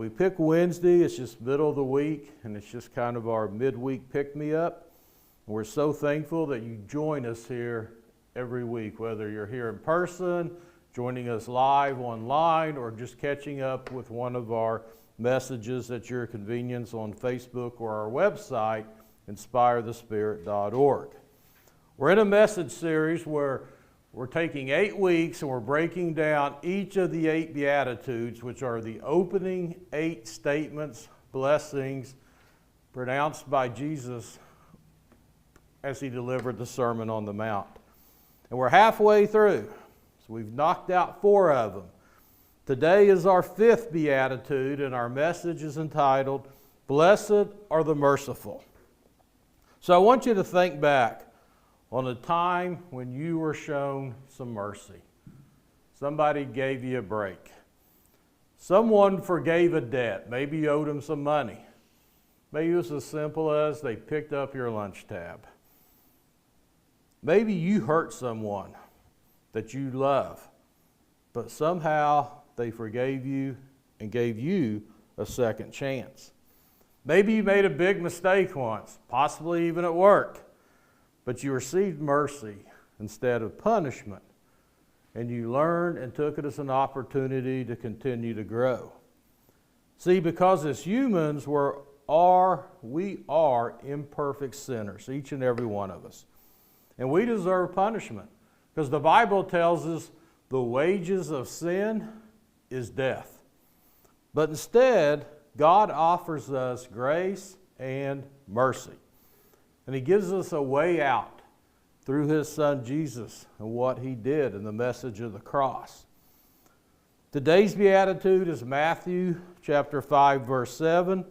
we pick Wednesday. It's just middle of the week, and it's just kind of our midweek pick-me-up. We're so thankful that you join us here every week, whether you're here in person, joining us live online, or just catching up with one of our messages at your convenience on Facebook or our website, inspirethespirit.org. We're in a message series where we're taking 8 weeks and we're breaking down each of the 8 Beatitudes, which are the opening 8 statements, blessings, pronounced by Jesus as he delivered the Sermon on the Mount. And we're halfway through, so we've knocked out 4 of them. Today is our 5th Beatitude, and our message is entitled, Blessed are the Merciful. So I want you to think back on a time when you were shown some mercy. Somebody gave you a break. Someone forgave a debt. Maybe you owed them some money. Maybe it was as simple as they picked up your lunch tab. Maybe you hurt someone that you love, but somehow they forgave you and gave you a second chance. Maybe you made a big mistake once, possibly even at work, but you received mercy instead of punishment, and you learned and took it as an opportunity to continue to grow. See, because as humans, we are imperfect sinners, each and every one of us. And we deserve punishment because the Bible tells us the wages of sin is death. But instead, God offers us grace and mercy. And he gives us a way out through his son Jesus and what he did in the message of the cross. Today's beatitude is Matthew chapter 5, verse 7.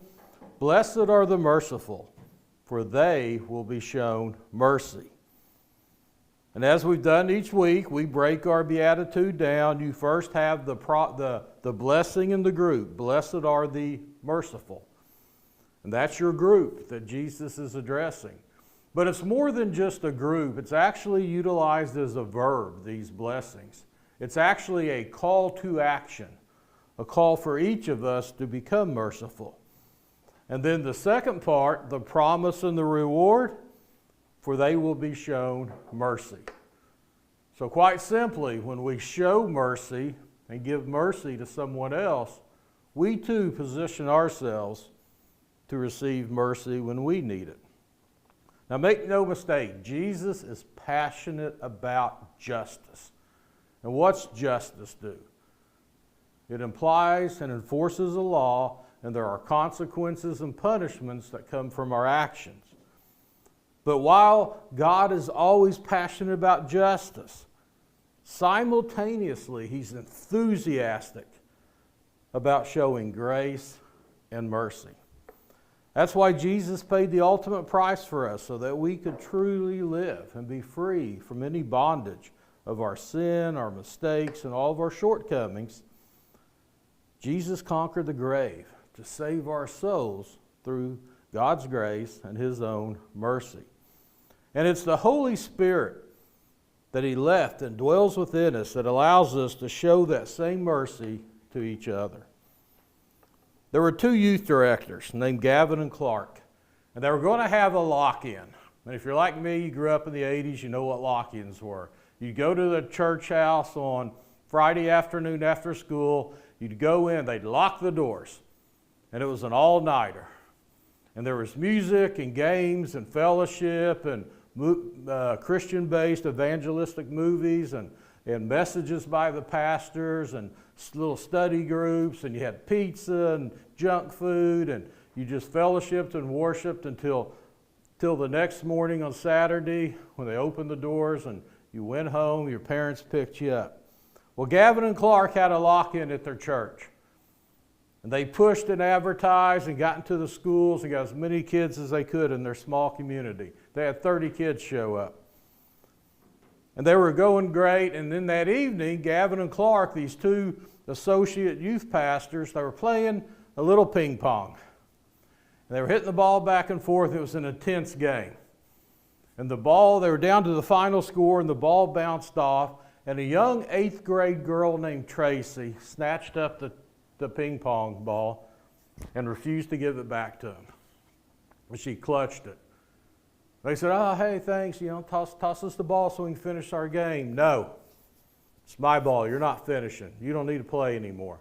Blessed are the merciful, for they will be shown mercy. And as we've done each week, we break our beatitude down. You first have the blessing in the group. Blessed are the merciful. And that's your group that Jesus is addressing. But it's more than just a group. It's actually utilized as a verb, these blessings. It's actually a call to action, a call for each of us to become merciful. And then the second part, the promise and the reward, for they will be shown mercy. So quite simply, when we show mercy and give mercy to someone else, we too position ourselves to receive mercy when we need it. Now make no mistake, Jesus is passionate about justice. And what's justice do? It implies and enforces a law, and there are consequences and punishments that come from our actions. But while God is always passionate about justice, simultaneously he's enthusiastic about showing grace and mercy. That's why Jesus paid the ultimate price for us, so that we could truly live and be free from any bondage of our sin, our mistakes, and all of our shortcomings. Jesus conquered the grave to save our souls through God's grace and his own mercy. And it's the Holy Spirit that he left and dwells within us that allows us to show that same mercy to each other. There were 2 youth directors named Gavin and Clark, and they were going to have a lock-in. And if you're like me, you grew up in the 80s, you know what lock-ins were. You'd go to the church house on Friday afternoon after school, you'd go in, they'd lock the doors, and it was an all-nighter. And there was music and games and fellowship and Christian-based evangelistic movies and messages by the pastors and little study groups, and you had pizza and junk food, and you just fellowshiped and worshiped until the next morning on Saturday when they opened the doors and you went home, your parents picked you up. Well, Gavin and Clark had a lock-in at their church. And they pushed and advertised and got into the schools and got as many kids as they could in their small community. They had 30 kids show up. And they were going great. And then that evening, Gavin and Clark, these 2 associate youth pastors, they were playing a little ping pong. And they were hitting the ball back and forth. It was an intense game. And the ball, they were down to the final score, and the ball bounced off. And a young 8th grade girl named Tracy snatched up the ping pong ball, and refused to give it back to him. But she clutched it. They said, oh, hey, thanks, toss us the ball so we can finish our game. No, it's my ball. You're not finishing. You don't need to play anymore.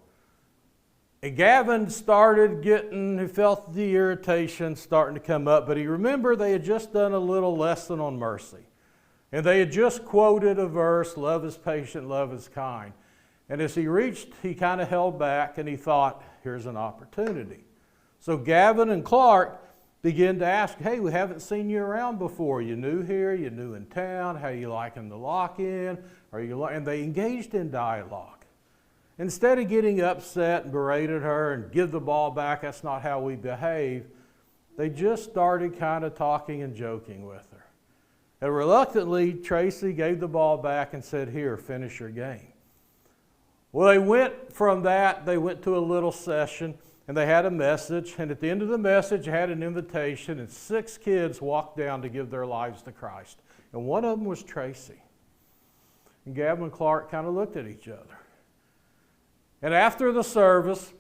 And Gavin he felt the irritation starting to come up, but he remembered they had just done a little lesson on mercy. And they had just quoted a verse, love is patient, love is kind. And as he reached, he kind of held back and he thought, here's an opportunity. So Gavin and Clark began to ask, hey, we haven't seen you around before. You new here? You new in town? How you liking the lock-in? And they engaged in dialogue. Instead of getting upset and berated her and give the ball back, that's not how we behave, they just started kind of talking and joking with her. And reluctantly, Tracy gave the ball back and said, here, finish your game. Well, they went to a little session, and they had a message, and at the end of the message, they had an invitation, and 6 kids walked down to give their lives to Christ. And one of them was Tracy. And Gavin and Clark kind of looked at each other. And after the service,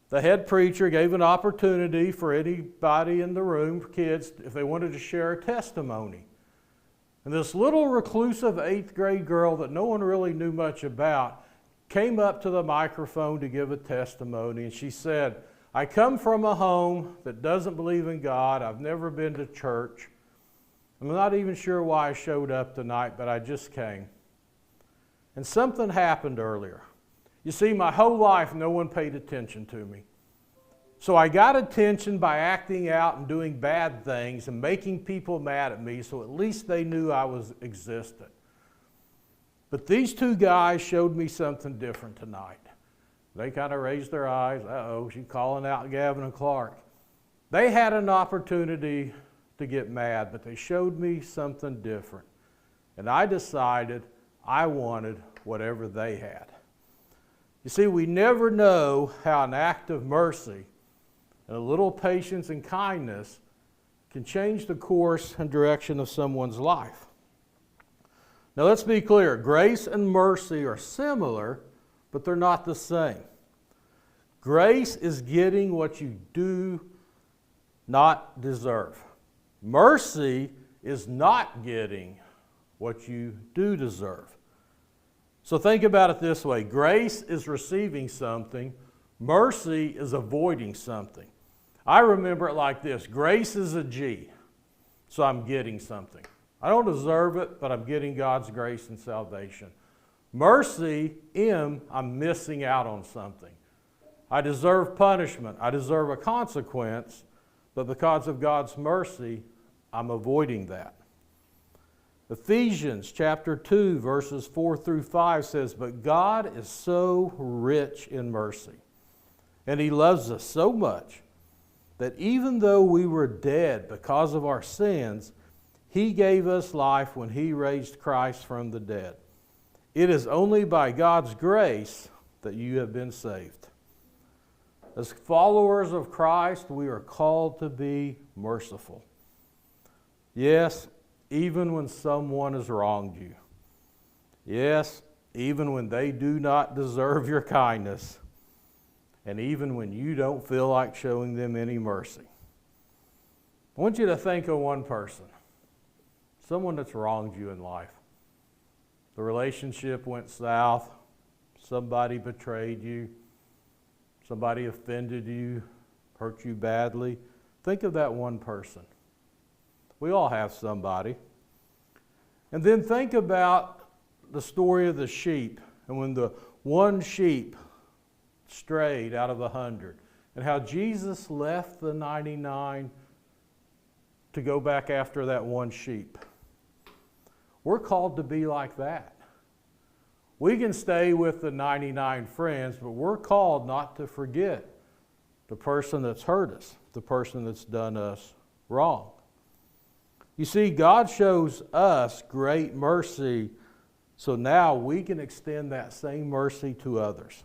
the head preacher gave an opportunity for anybody in the room, for kids, if they wanted to share a testimony. And this little reclusive 8th grade girl that no one really knew much about came up to the microphone to give a testimony, and she said, I come from a home that doesn't believe in God. I've never been to church. I'm not even sure why I showed up tonight, but I just came. And something happened earlier. You see, my whole life, no one paid attention to me. So I got attention by acting out and doing bad things and making people mad at me, so at least they knew I was existent. But these 2 guys showed me something different tonight. They kind of raised their eyes. Uh-oh, she's calling out Gavin and Clark. They had an opportunity to get mad, but they showed me something different. And I decided I wanted whatever they had. You see, we never know how an act of mercy and a little patience and kindness can change the course and direction of someone's life. Now let's be clear, grace and mercy are similar, but they're not the same. Grace is getting what you do not deserve. Mercy is not getting what you do deserve. So think about it this way. Grace is receiving something. Mercy is avoiding something. I remember it like this. Grace is a G, so I'm getting something. I don't deserve it, but I'm getting God's grace and salvation. Mercy, M, I'm missing out on something. I deserve punishment. I deserve a consequence, but because of God's mercy, I'm avoiding that. Ephesians chapter 2, verses 4 through 5 says, but God is so rich in mercy, and He loves us so much that even though we were dead because of our sins, He gave us life when He raised Christ from the dead. It is only by God's grace that you have been saved. As followers of Christ, we are called to be merciful. Yes, even when someone has wronged you. Yes, even when they do not deserve your kindness. And even when you don't feel like showing them any mercy. I want you to think of one person. Someone that's wronged you in life. The relationship went south. Somebody betrayed you. Somebody offended you, hurt you badly. Think of that one person. We all have somebody. And then think about the story of the sheep, and when the one sheep strayed out of 100, and how Jesus left the 99 to go back after that one sheep. We're called to be like that. We can stay with the 99 friends, but we're called not to forget the person that's hurt us, the person that's done us wrong. You see, God shows us great mercy, so now we can extend that same mercy to others.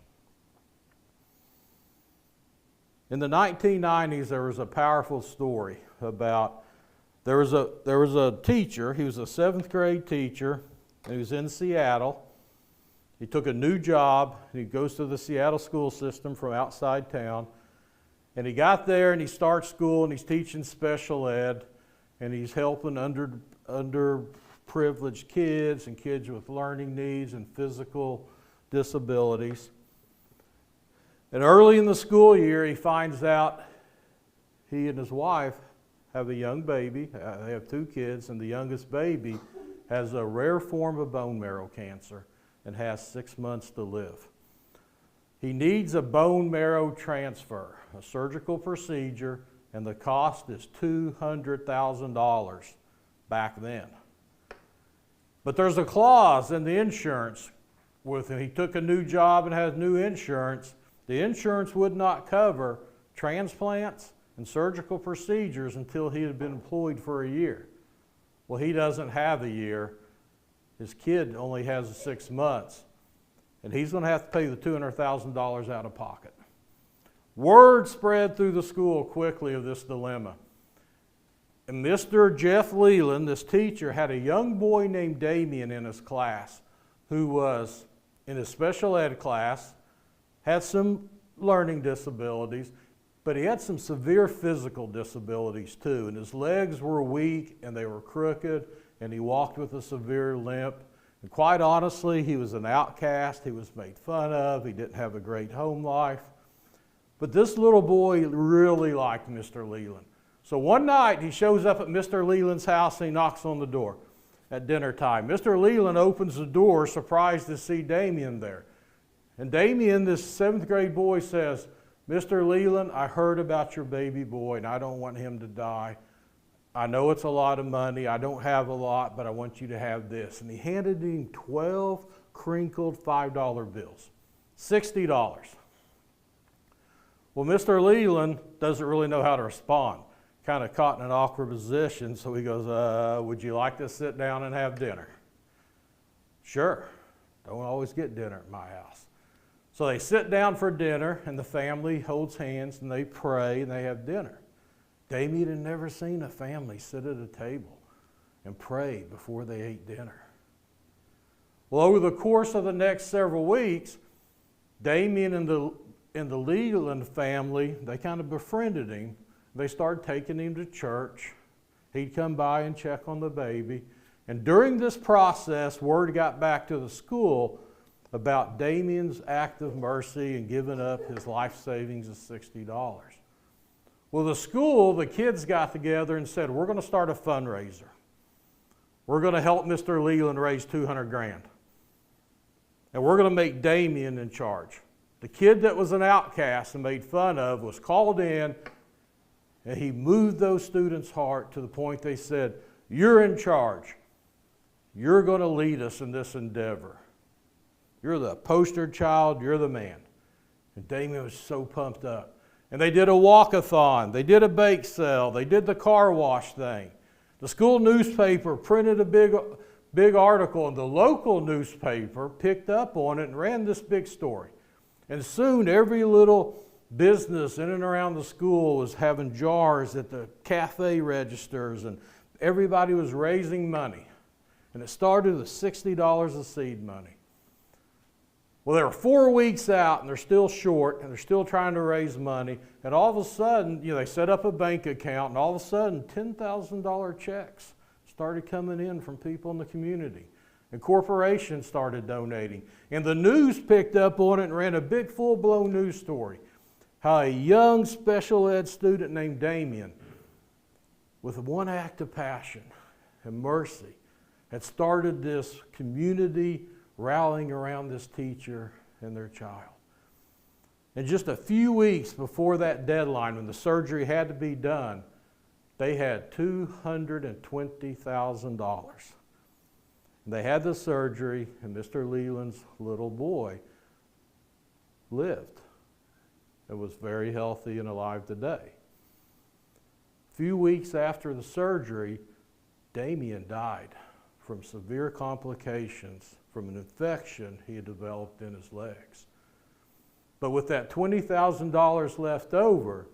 In the 1990s, there was a powerful story about, there was a teacher, he was a 7th grade teacher, and he was in Seattle. He took a new job, and he goes to the Seattle school system from outside town, And he got there and he starts school and he's teaching special ed and he's helping underprivileged kids and kids with learning needs and physical disabilities. And early in the school year, he finds out he and his wife have a young baby. They have 2 kids, and the youngest baby has a rare form of bone marrow cancer and has 6 months to live. He needs a bone marrow transfer, a surgical procedure, and the cost is $200,000 back then. But there's a clause in the insurance with him. He took a new job and has new insurance. The insurance would not cover transplants and surgical procedures until he had been employed for a year. Well, he doesn't have a year. His kid only has 6 months. And he's going to have to pay the $200,000 out of pocket. Word spread through the school quickly of this dilemma. And Mr. Jeff Leland, this teacher, had a young boy named Damien in his class who was in his special ed class, had some learning disabilities, but he had some severe physical disabilities too. And his legs were weak and they were crooked, and he walked with a severe limp. And quite honestly, he was an outcast. He was made fun of. He didn't have a great home life. But this little boy really liked Mr. Leland. So one night, he shows up at Mr. Leland's house and he knocks on the door at dinner time. Mr. Leland opens the door, surprised to see Damien there. And Damien, this 7th grade boy, says, "Mr. Leland, I heard about your baby boy and I don't want him to die. I know it's a lot of money. I don't have a lot, but I want you to have this." And he handed him 12 crinkled $5 bills, $60. Well, Mr. Leland doesn't really know how to respond. Kind of caught in an awkward position, so he goes, "Would you like to sit down and have dinner?" "Sure. Don't always get dinner at my house." So they sit down for dinner, and the family holds hands, and they pray, and they have dinner. Damien had never seen a family sit at a table and pray before they ate dinner. Well, over the course of the next several weeks, Damien and the Leland family, they kind of befriended him. They started taking him to church. He'd come by and check on the baby. And during this process, word got back to the school about Damien's act of mercy and giving up his life savings of $60. Well, the school, the kids got together and said, "We're going to start a fundraiser. We're going to help Mr. Leland raise $200,000. And we're going to make Damien in charge." The kid that was an outcast and made fun of was called in, and he moved those students' heart to the point they said, "You're in charge. You're going to lead us in this endeavor. You're the poster child. You're the man." And Damien was so pumped up. And they did a walk-a-thon. They did a bake sale. They did the car wash thing. The school newspaper printed a big article, and the local newspaper picked up on it and ran this big story. And soon every little business in and around the school was having jars at the cafe registers, and everybody was raising money. And it started with $60 of seed money. Well, they were 4 weeks out, and they're still short, and they're still trying to raise money. And all of a sudden, they set up a bank account, and all of a sudden, $10,000 checks started coming in from people in the community. And corporations started donating. And the news picked up on it and ran a big full-blown news story. How a young special ed student named Damien, with one act of passion and mercy, had started this community rallying around this teacher and their child. And just a few weeks before that deadline, when the surgery had to be done, they had $220,000. And they had the surgery, and Mr. Leland's little boy lived and was very healthy and alive today. A few weeks after the surgery, Damien died from severe complications from an infection he had developed in his legs. But with that $20,000 left over,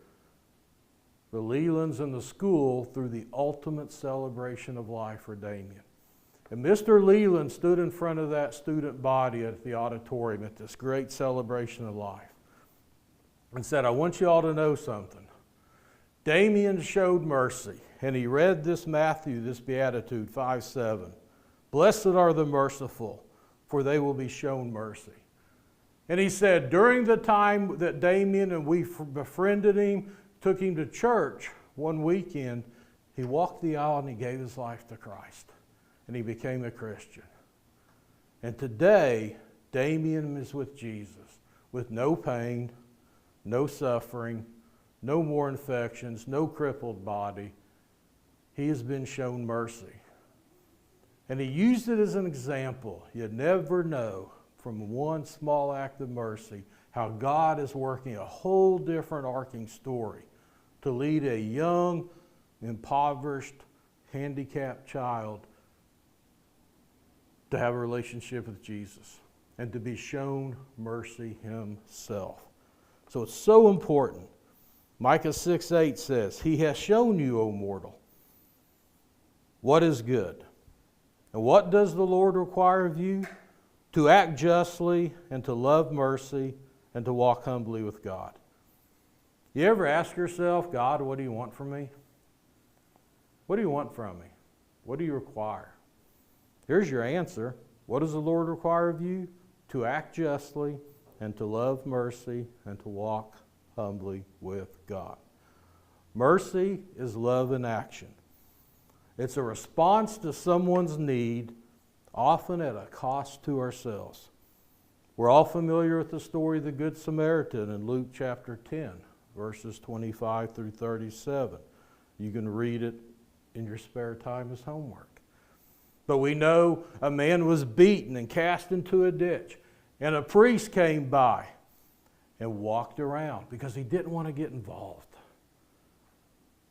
the Lelands and the school threw the ultimate celebration of life for Damien. And Mr. Leland stood in front of that student body at the auditorium at this great celebration of life. and said, I want you all to know something. Damien showed mercy, and he read this Beatitude 5:7. Blessed are the merciful, for they will be shown mercy. And he said, during the time that Damien and we befriended him, took him to church one weekend, he walked the aisle and he gave his life to Christ. And he became a Christian. And today, Damien is with Jesus, with no pain, no suffering, no more infections, no crippled body. He has been shown mercy. And he used it as an example. You never know from one small act of mercy how God is working a whole different arcing story to lead a young, impoverished, handicapped child to have a relationship with Jesus and to be shown mercy himself. So it's so important. Micah 6:8 says, He has shown you, O mortal, what is good. And what does the Lord require of you? To act justly and to love mercy and to walk humbly with God. You ever ask yourself, God, what do you want from me? What do you want from me? What do you require? Here's your answer. What does the Lord require of you? To act justly and to love mercy and to walk humbly with God. Mercy is love in action. It's a response to someone's need, often at a cost to ourselves. We're all familiar with the story of the Good Samaritan in Luke chapter 10, verses 25 through 37. You can read it in your spare time as homework. But we know a man was beaten and cast into a ditch, and a priest came by and walked around because he didn't want to get involved.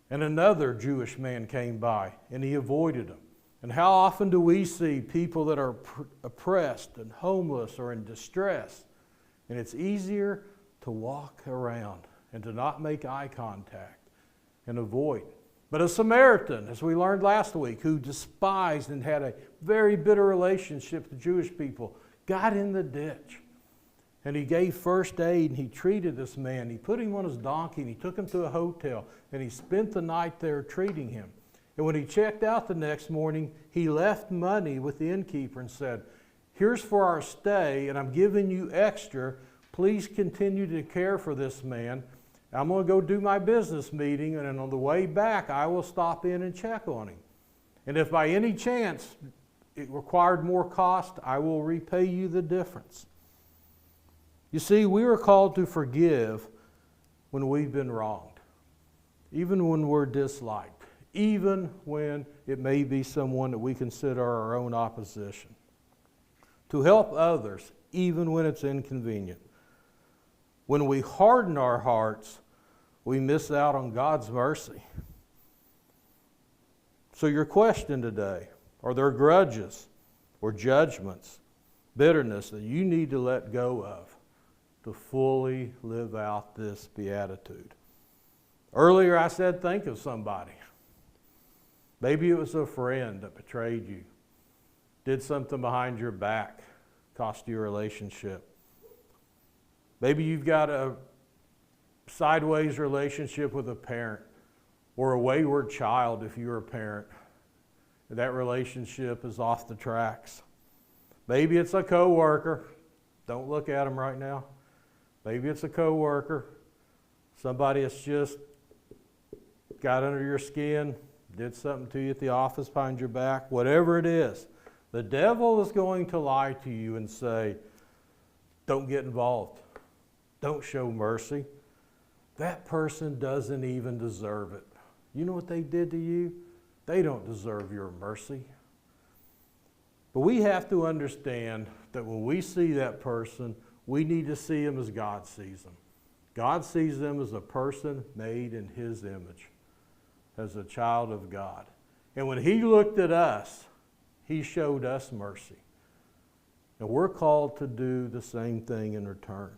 And another Jewish man came by and he avoided him. And how often do we see people that are oppressed and homeless or in distress, and it's easier to walk around and to not make eye contact and avoid. But a Samaritan, as we learned last week, who despised and had a very bitter relationship with the Jewish people, got in the ditch. And he gave first aid and he treated this man. He put him on his donkey and he took him to a hotel and he spent the night there treating him. And when he checked out the next morning, he left money with the innkeeper and said, here's for our stay and I'm giving you extra. Please continue to care for this man. I'm going to go do my business meeting, and on the way back, I will stop in and check on him. And if by any chance it required more cost, I will repay you the difference. You see, we are called to forgive when we've been wronged, even when we're disliked, even when it may be someone that we consider our own opposition. To help others, even when it's inconvenient. When we harden our hearts, we miss out on God's mercy. So your question today, are there grudges or judgments, bitterness that you need to let go of to fully live out this beatitude? Earlier I said think of somebody. Maybe it was a friend that betrayed you, did something behind your back, cost you a relationship. Maybe you've got a sideways relationship with a parent or a wayward child if you're a parent. That relationship is off the tracks. Maybe it's a coworker. Don't look at them right now. Maybe it's a coworker. Somebody that's just got under your skin, did something to you at the office behind your back. Whatever it is, the devil is going to lie to you and say, don't get involved. Don't show mercy. That person doesn't even deserve it. You know what they did to you? They don't deserve your mercy. But we have to understand that when we see that person, we need to see him as God sees them. God sees them as a person made in his image, as a child of God. And when he looked at us, he showed us mercy. And we're called to do the same thing in return.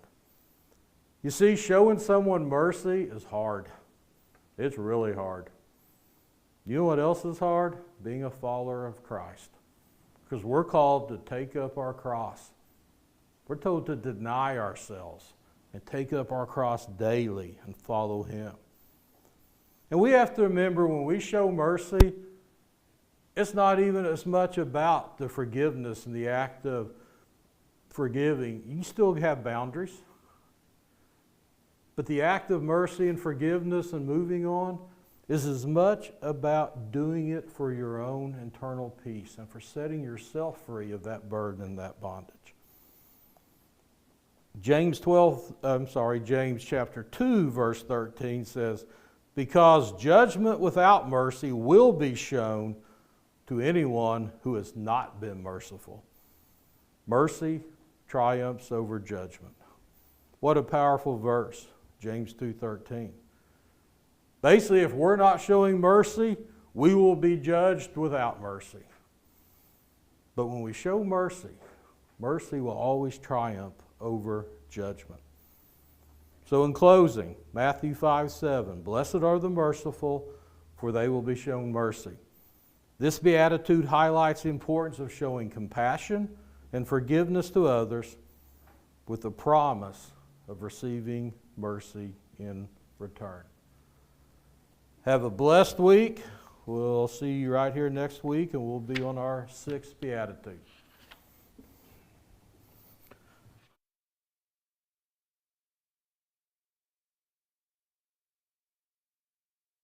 You see, showing someone mercy is hard. It's really hard. You know what else is hard? Being a follower of Christ. Because we're called to take up our cross. We're told to deny ourselves and take up our cross daily and follow Him. And we have to remember when we show mercy, it's not even as much about the forgiveness and the act of forgiving. You still have boundaries. But the act of mercy and forgiveness and moving on is as much about doing it for your own internal peace and for setting yourself free of that burden and that bondage. James chapter 2, verse 13 says, because judgment without mercy will be shown to anyone who has not been merciful. Mercy triumphs over judgment. What a powerful verse, James 2:13. Basically, if we're not showing mercy, we will be judged without mercy. But when we show mercy, mercy will always triumph over judgment. So in closing, Matthew 5:7, blessed are the merciful, for they will be shown mercy. This beatitude highlights the importance of showing compassion and forgiveness to others with the promise of receiving mercy in return. Have a blessed week. We'll see you right here next week, and we'll be on our 6th beatitude.